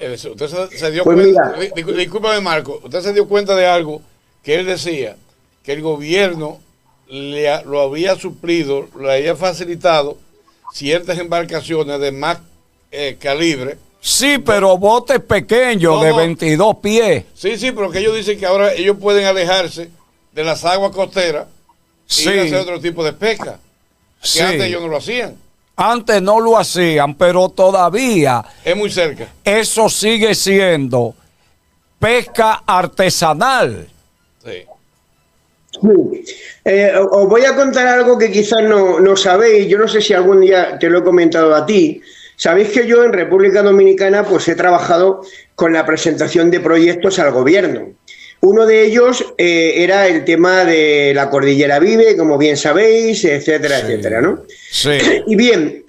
Usted se dio cuenta, discúlpame Marco, usted se dio cuenta de algo que él decía, que el gobierno lo había suplido, le había facilitado ciertas embarcaciones de más calibre. Sí, pero botes pequeños de 22 pies. Sí, pero que ellos dicen que ahora ellos pueden alejarse de las aguas costeras y ir a hacer otro tipo de pesca, que antes ellos no lo hacían. Antes no lo hacían, pero todavía es muy cerca. Eso sigue siendo pesca artesanal. Sí. Os voy a contar algo que quizás no sabéis. Yo no sé si algún día te lo he comentado a ti. Sabéis que yo en República Dominicana pues he trabajado con la presentación de proyectos al gobierno. Uno de ellos era el tema de la Cordillera Vive, como bien sabéis, etcétera, etcétera, ¿no? Sí. Y bien,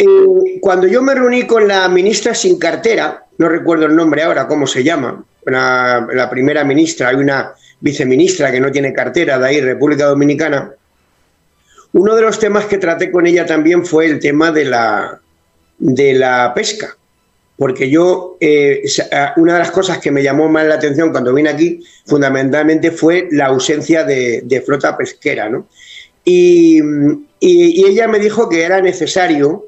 cuando yo me reuní con la ministra sin cartera, no recuerdo el nombre ahora, cómo se llama, la primera ministra, hay una viceministra que no tiene cartera de ahí, República Dominicana, uno de los temas que traté con ella también fue el tema de la pesca. Porque yo, una de las cosas que me llamó más la atención cuando vine aquí, fundamentalmente fue la ausencia de flota pesquera, ¿no? Y ella me dijo que era necesario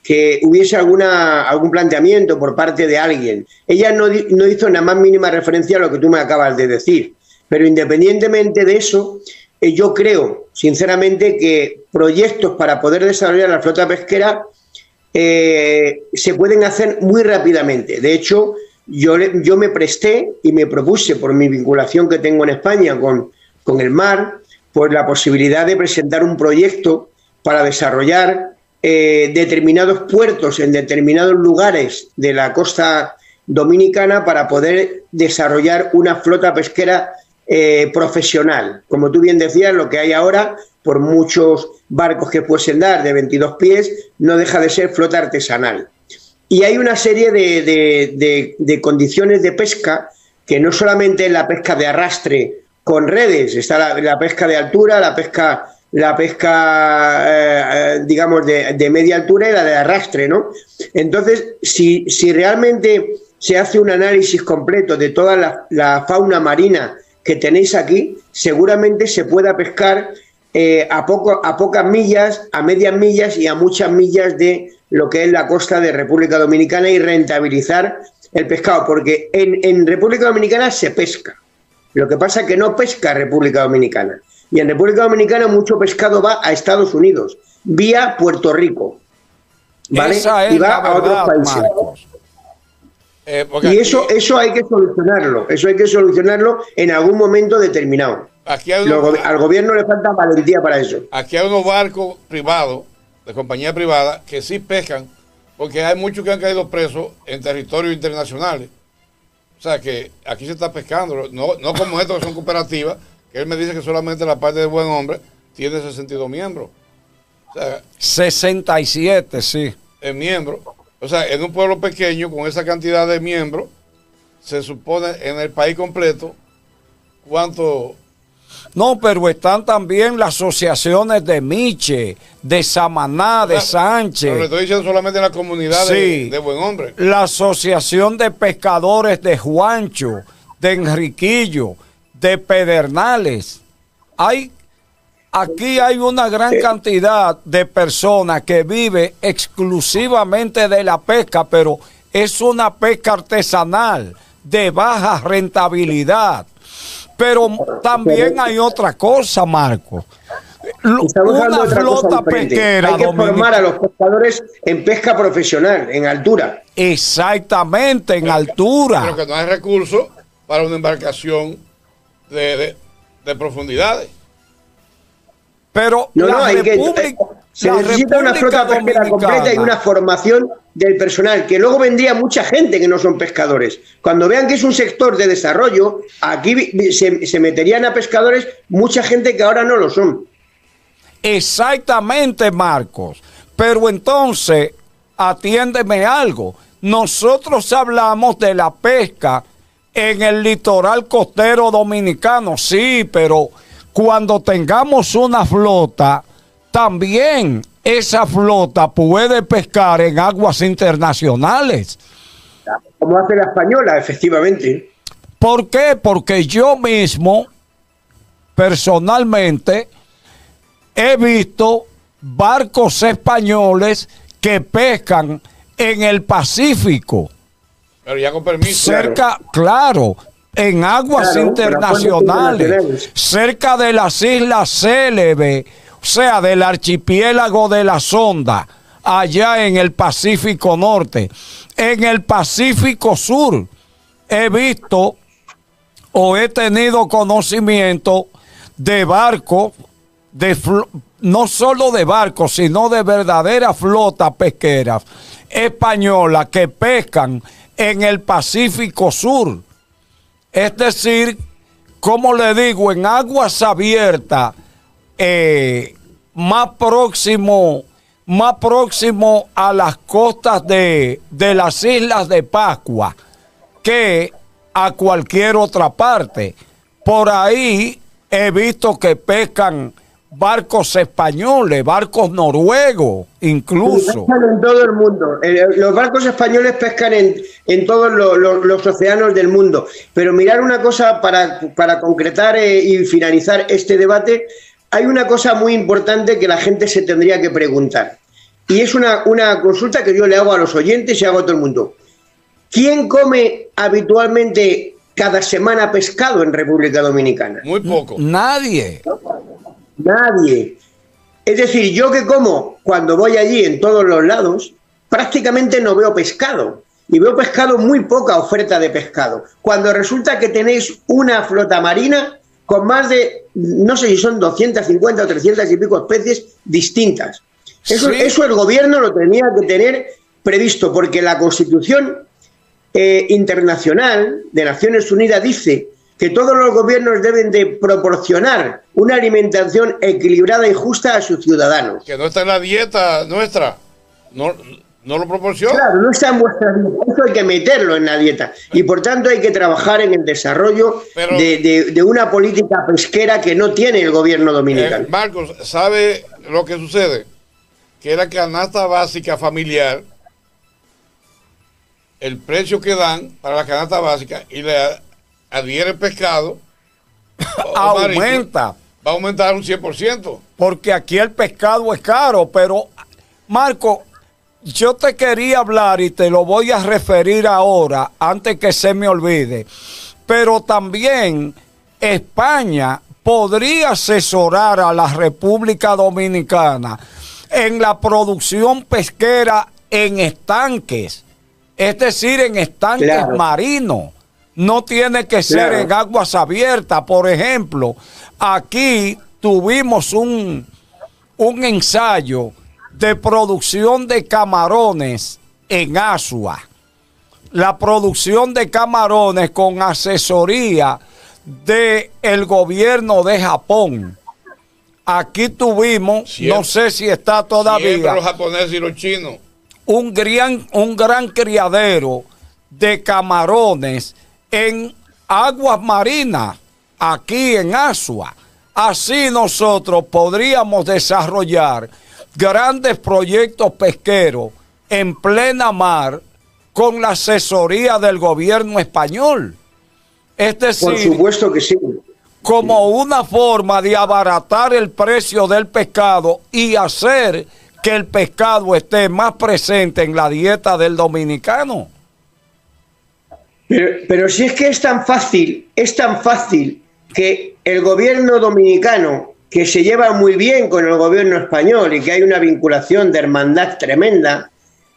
que hubiese algún planteamiento por parte de alguien. Ella no hizo la más mínima referencia a lo que tú me acabas de decir, Pero independientemente de eso, yo creo, sinceramente, que proyectos para poder desarrollar la flota pesquera se pueden hacer muy rápidamente. De hecho, yo me presté y me propuse, por mi vinculación que tengo en España con el mar, pues la posibilidad de presentar un proyecto para desarrollar determinados puertos en determinados lugares de la costa dominicana para poder desarrollar una flota pesquera profesional. Como tú bien decías, lo que hay ahora, por muchos barcos que pueden dar de 22 pies, no deja de ser flota artesanal. Y hay una serie de condiciones de pesca, que no solamente es la pesca de arrastre con redes, está la pesca de altura, la pesca digamos, de media altura y la de arrastre, ¿no? Entonces, si realmente se hace un análisis completo de toda la fauna marina que tenéis aquí, seguramente se pueda pescar a pocas millas, a medias millas y a muchas millas de lo que es la costa de República Dominicana y rentabilizar el pescado, porque en República Dominicana se pesca. Lo que pasa es que no pesca República Dominicana. Y en República Dominicana mucho pescado va a Estados Unidos, vía Puerto Rico, ¿vale? Y va a otros países. Y eso hay que solucionarlo. Eso hay que solucionarlo en algún momento determinado. Al gobierno le falta valentía para eso. Aquí hay unos barcos privados, de compañías privadas, que sí pescan, porque hay muchos que han caído presos en territorios internacionales. O sea que aquí se está pescando, no como estos que son cooperativas, que él me dice que solamente la parte de Buen Hombre tiene 62 miembros. O sea, 67, sí. Miembros. O sea, en un pueblo pequeño, con esa cantidad de miembros, se supone en el país completo, ¿cuánto? No, pero están también las asociaciones de Miche, de Samaná, de Sánchez. Pero le estoy diciendo solamente en la comunidad de Buen Hombre. La Asociación de Pescadores de Juancho, de Enriquillo, de Pedernales. Aquí hay una gran cantidad de personas que viven exclusivamente de la pesca, pero es una pesca artesanal de baja rentabilidad. Pero también hay otra cosa, Marco. Una flota pesquera. Hay que formar a los pescadores en pesca profesional, en altura. Exactamente, en altura. Pero que no hay recursos para una embarcación de profundidades. Pero se necesita una flota pesquera completa y una formación del personal, que luego vendría mucha gente que no son pescadores. Cuando vean que es un sector de desarrollo, aquí se meterían a pescadores mucha gente que ahora no lo son. Exactamente, Marcos. Pero entonces, atiéndeme algo. Nosotros hablamos de la pesca en el litoral costero dominicano, sí, pero cuando tengamos una flota, también esa flota puede pescar en aguas internacionales. Como hace la española, efectivamente. ¿Por qué? Porque yo mismo, personalmente, he visto barcos españoles que pescan en el Pacífico. Pero ya con permiso. Claro, en aguas internacionales, cerca de las Islas Célebes, o sea, del archipiélago de la Sonda, allá en el Pacífico Norte. En el Pacífico Sur he visto o he tenido conocimiento de barcos, no solo de barcos, sino de verdaderas flotas pesqueras españolas que pescan en el Pacífico Sur. Es decir, como le digo, en aguas abiertas, más próximo a las costas de las Islas de Pascua que a cualquier otra parte. Por ahí he visto que pescan barcos españoles, barcos noruegos, incluso. Pescan en todo el mundo. Los barcos españoles pescan en todos los océanos del mundo. Pero mirar una cosa para concretar y finalizar este debate, hay una cosa muy importante que la gente se tendría que preguntar. Y es una consulta que yo le hago a los oyentes y hago a todo el mundo. ¿Quién come habitualmente cada semana pescado en República Dominicana? Muy poco. Nadie. Nadie. Es decir, yo que como cuando voy allí en todos los lados, prácticamente no veo pescado. Y veo pescado, muy poca oferta de pescado. Cuando resulta que tenéis una flota marina con más de, no sé si son 250 o 300 y pico especies distintas. Eso el gobierno lo tenía que tener previsto, porque la Constitución internacional de Naciones Unidas dice que todos los gobiernos deben de proporcionar una alimentación equilibrada y justa a sus ciudadanos. Que no está en la dieta nuestra, no lo proporciona. Claro, no está en vuestra dieta, eso hay que meterlo en la dieta. Y por tanto hay que trabajar en el desarrollo de una política pesquera que no tiene el gobierno dominicano. Marcos, ¿sabe lo que sucede? Que la canasta básica familiar, el precio que dan para la canasta básica y le adhiere el pescado, aumenta. Va a aumentar un 100%. Porque aquí el pescado es caro, pero Marco, yo te quería hablar y te lo voy a referir ahora, antes que se me olvide, pero también España podría asesorar a la República Dominicana en la producción pesquera en estanques, es decir, en estanques marinos. No tiene que ser en aguas abiertas. Por ejemplo, aquí tuvimos un ensayo de producción de camarones en Asua. La producción de camarones con asesoría del gobierno de Japón. Aquí tuvimos, no sé si está todavía, los japoneses y los chinos, un gran criadero de camarones en aguas marinas, aquí en Asua. Así nosotros podríamos desarrollar grandes proyectos pesqueros en plena mar con la asesoría del gobierno español. Es decir, por supuesto que sí, como una forma de abaratar el precio del pescado y hacer que el pescado esté más presente en la dieta del dominicano. Pero si es que es tan fácil que el gobierno dominicano, que se lleva muy bien con el gobierno español y que hay una vinculación de hermandad tremenda,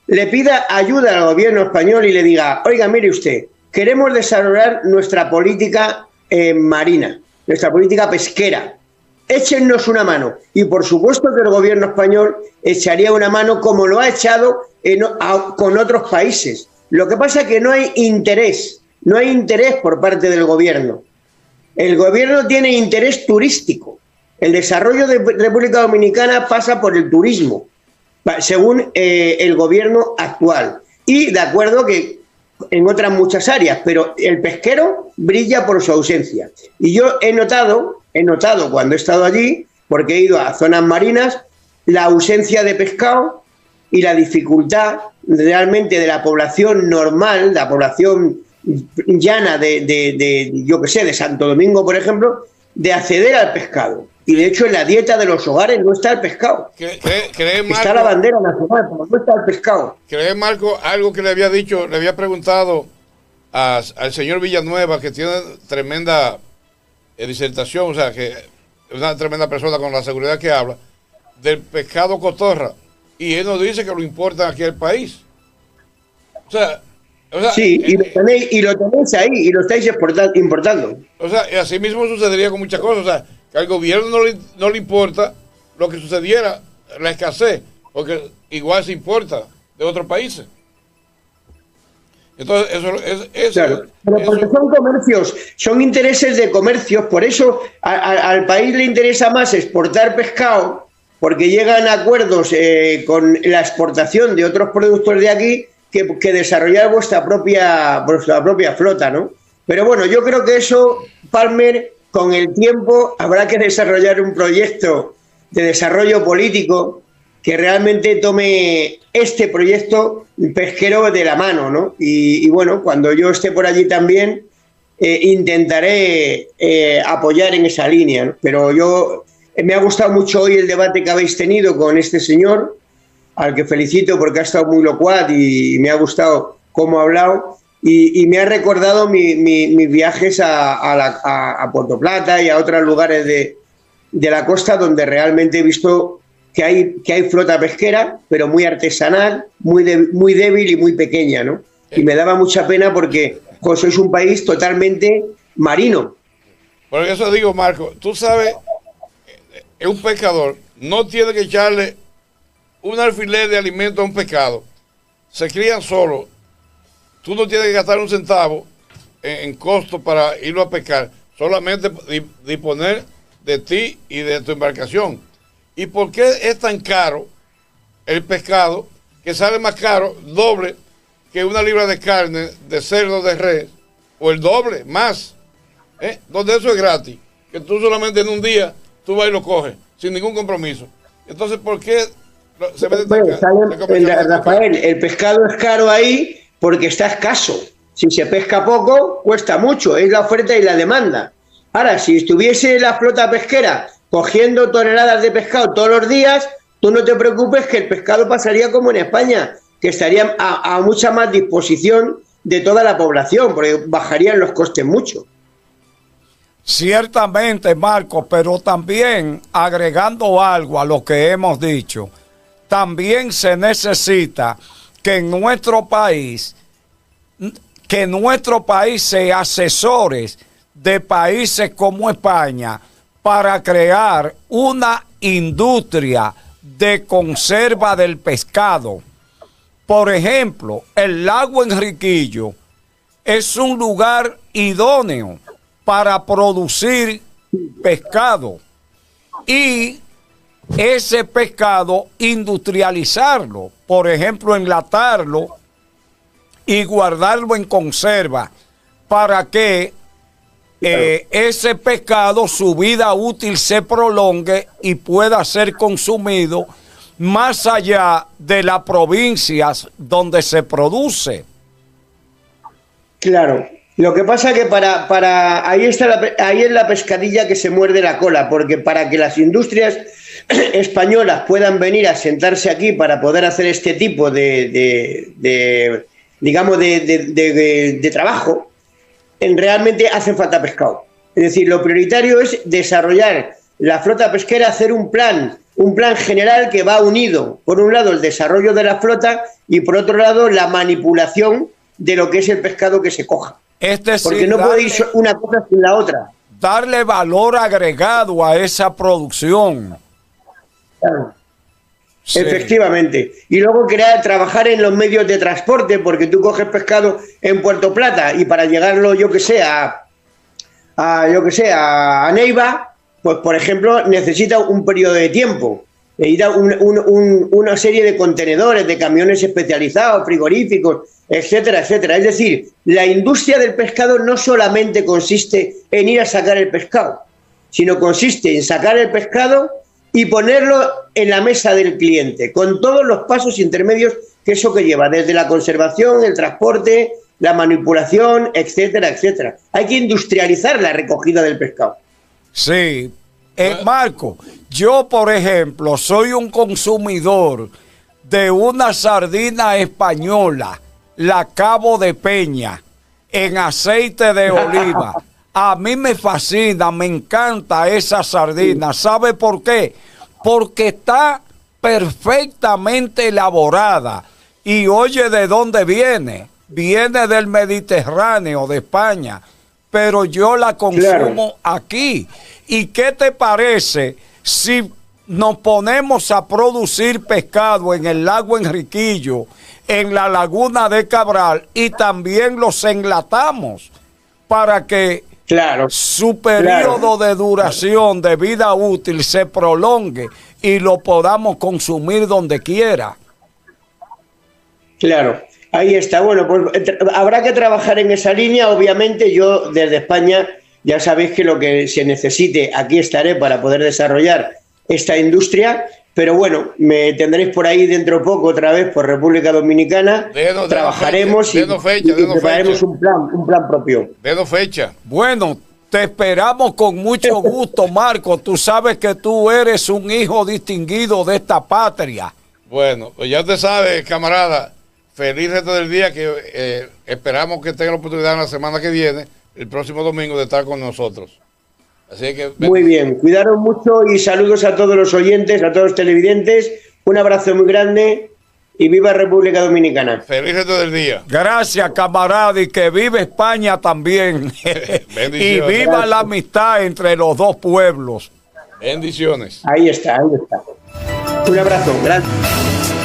le pida ayuda al gobierno español y le diga, oiga, mire usted, queremos desarrollar nuestra política marina, nuestra política pesquera, échennos una mano. Y por supuesto que el gobierno español echaría una mano como lo ha echado con otros países. Lo que pasa es que no hay interés por parte del gobierno. El gobierno tiene interés turístico. El desarrollo de República Dominicana pasa por el turismo, según el gobierno actual. Y de acuerdo que en otras muchas áreas, pero el pesquero brilla por su ausencia. Y yo he notado cuando he estado allí, porque he ido a zonas marinas, la ausencia de pescado y la dificultad realmente de la población normal, la población llana de Santo Domingo, por ejemplo, de acceder al pescado. Y de hecho en la dieta de los hogares no está el pescado. Está la bandera nacional, pero no está el pescado. ¿Cree, Marco, algo que le había preguntado al señor Villanueva, que tiene tremenda disertación, o sea, que es una tremenda persona con la seguridad que habla, del pescado cotorra? Y él nos dice que lo importan aquí al país. O sea, sí, y lo tenéis ahí, y lo estáis importando. O sea, y así mismo sucedería con muchas cosas. O sea, que al gobierno no le importa lo que sucediera, la escasez, porque igual se importa de otros países. Entonces, eso claro, pero porque son comercios, son intereses de comercios, por eso al país le interesa más exportar pescado, porque llegan a acuerdos con la exportación de otros productos de aquí que desarrollar vuestra propia flota, ¿no? Pero bueno, yo creo que eso, Palmer, con el tiempo habrá que desarrollar un proyecto de desarrollo político que realmente tome este proyecto pesquero de la mano, ¿no? Y bueno, cuando yo esté por allí también intentaré apoyar en esa línea, ¿no? Pero me ha gustado mucho hoy el debate que habéis tenido con este señor, al que felicito porque ha estado muy locuaz y me ha gustado cómo ha hablado. y me ha recordado mis viajes a Puerto Plata y a otros lugares de la costa donde realmente he visto que hay flota pesquera, pero muy artesanal, muy débil y muy pequeña, ¿no? Y me daba mucha pena porque pues, sois un país totalmente marino. Por eso digo, Marco, tú sabes, un pescador no tiene que echarle un alfiler de alimento a un pescado. Se crían solos. Tú no tienes que gastar un centavo en costo para irlo a pescar. Solamente disponer de ti y de tu embarcación. ¿Y por qué es tan caro el pescado que sale más caro, doble, que una libra de carne de cerdo, de res, o el doble, más? Donde eso es gratis, que tú solamente en un día tú vas y lo coges, sin ningún compromiso. Entonces, ¿por qué se vende tan caro? Rafael, el pescado es caro ahí porque está escaso. Si se pesca poco, cuesta mucho, es la oferta y la demanda. Ahora, si estuviese la flota pesquera cogiendo toneladas de pescado todos los días, tú no te preocupes que el pescado pasaría como en España, que estaría a mucha más disposición de toda la población, porque bajarían los costes mucho. Ciertamente, Marco, pero también agregando algo a lo que hemos dicho, también se necesita que en nuestro país se asesore de países como España para crear una industria de conserva del pescado. Por ejemplo, el lago Enriquillo es un lugar idóneo para producir pescado y ese pescado industrializarlo, por ejemplo, enlatarlo y guardarlo en conserva para que ese pescado, su vida útil se prolongue y pueda ser consumido más allá de las provincias donde se produce. Claro. Lo que pasa que ahí es la pescadilla que se muerde la cola, porque para que las industrias españolas puedan venir a sentarse aquí para poder hacer este tipo de trabajo, realmente hace falta pescado. Es decir, lo prioritario es desarrollar la flota pesquera, hacer un plan general que va unido, por un lado, el desarrollo de la flota y por otro lado, la manipulación de lo que es el pescado que se coja. Es decir, porque no puede ir una cosa sin la otra. Darle valor agregado a esa producción. Claro. Sí. Efectivamente. Y luego trabajar en los medios de transporte, porque tú coges pescado en Puerto Plata y para llegarlo, yo que sé, a Neiva, pues por ejemplo, necesita un periodo de tiempo. Necesita una serie de contenedores, de camiones especializados, frigoríficos, etcétera, etcétera. Es decir, la industria del pescado no solamente consiste en ir a sacar el pescado, sino consiste en sacar el pescado y ponerlo en la mesa del cliente, con todos los pasos intermedios que eso que lleva, desde la conservación, el transporte, la manipulación, etcétera, etcétera. Hay que industrializar la recogida del pescado. Sí. Marco, yo por ejemplo soy un consumidor de una sardina española, la Cabo de Peña, en aceite de oliva. A mí me fascina, me encanta esa sardina. ¿Sabe por qué? Porque está perfectamente elaborada. Y oye, ¿de dónde viene? Viene del Mediterráneo, de España. Pero yo la consumo aquí. ¿Y qué te parece si nos ponemos a producir pescado en el lago Enriquillo, en la laguna de Cabral, y también los enlatamos para que su periodo de duración, de vida útil, se prolongue y lo podamos consumir donde quiera? Claro, ahí está. Bueno, pues habrá que trabajar en esa línea. Obviamente yo desde España, ya sabéis que lo que se necesite, aquí estaré para poder desarrollar esta industria. Pero bueno, me tendréis por ahí dentro poco otra vez por República Dominicana. Trabajaremos y prepararemos un plan propio. Dedo fecha. Bueno, te esperamos con mucho gusto, Marco. Tú sabes que tú eres un hijo distinguido de esta patria. Bueno, pues ya usted sabe, camarada, feliz resto del día, que esperamos que tenga la oportunidad en la semana que viene, el próximo domingo, de estar con nosotros. Así que muy bien, cuidaros mucho y saludos a todos los oyentes, a todos los televidentes. Un abrazo muy grande y viva República Dominicana. Feliz resto del día. Gracias, camarada, y que viva España también. Y viva la amistad entre los dos pueblos. Bendiciones. Ahí está, ahí está. Un abrazo, gracias.